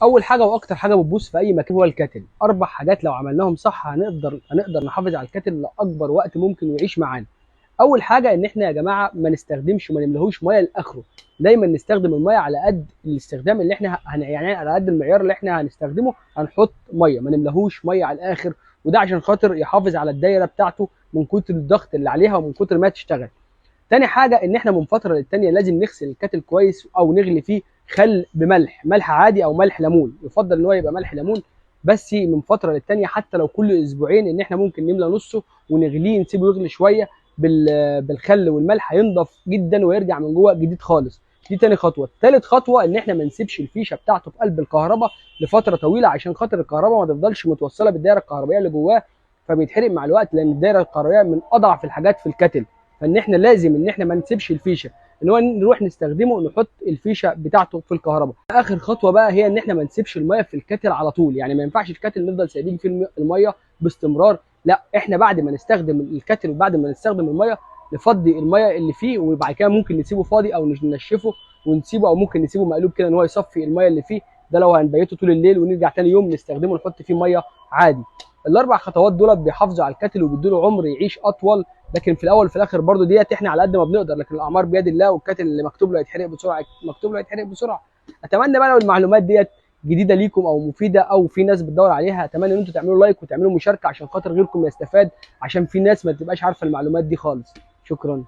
اول حاجه واكتر حاجه بتبوظ في اي مكان هو الكاتل. 4 حاجات لو عملناهم صح هنقدر نحافظ على الكاتل لاكبر وقت ممكن يعيش معانا. اول حاجه ان احنا يا جماعه ما نستخدمش وما نملهوش ميه لاخره. دايما نستخدم الميه على قد الاستخدام اللي احنا يعني على قد المعيار اللي احنا هنستخدمه هنحط ميه، ما نملهوش ميه على الاخر. وده عشان خاطر يحافظ على الدايره بتاعته من كتر الضغط اللي عليها ومن كتر ما تشتغل. تاني حاجه ان احنا من فتره للتانيه لازم نغسل الكاتل كويس او نغلي فيه خل بملح، ملح عادي او ملح ليمون، يفضل ان هو يبقى ملح ليمون. بس من فتره للتانيه حتى لو كل اسبوعين ان احنا ممكن نملى نصه ونغليه، نسيبه يغلي شويه بالخل والملح، هينضف جدا ويرجع من جوه جديد خالص. دي تاني خطوه. تالت خطوه ان احنا ما نسيبش الفيشه بتاعته في قلب الكهرباء لفتره طويله عشان خاطر الكهرباء ما تفضلش متوصله بالدايره الكهربائيه اللي جواه، فبيتحرق مع الوقت، لان الدايره الكهربائيه من اضعف الحاجات في الكاتل. فان احنا لازم ان احنا ما نسيبش الفيشه، ان هو نروح نستخدمه ونحط الفيشه بتاعته في الكهرباء. اخر خطوه بقى هي ان احنا ما نسيبش الميه في الكاتل على طول، يعني ما ينفعش الكاتل نفضل سايبين فيه الميه باستمرار. لا، احنا بعد ما نستخدم الكاتل وبعد ما نستخدم الميه نفضي الميه اللي فيه، وبعد كده ممكن نسيبه فاضي او ننشفه ونسيبه، او ممكن نسيبه مقلوب كده ان هو يصفي الميه اللي فيه. ده لو هنبيته طول الليل ونرجع تاني يوم نستخدمه نحط فيه ميه عادي. ال4 خطوات دول بيحافظوا على الكاتل وبيدوا له عمر يعيش اطول. لكن في الاول وفي الاخر برضو ديت احنا على قد ما بنقدر، لكن الاعمار بيد الله، والكاتل اللي مكتوب له يتحرق بسرعه مكتوب له يتحرق بسرعه. اتمنى بقى لو المعلومات ديت جديده ليكم او مفيده او في ناس بتدور عليها، اتمنى ان انتم تعملوا لايك وتعملوا مشاركه عشان خاطر غيركم يستفاد، عشان في ناس ما تبقاش عارفه المعلومات دي خالص. شكرا.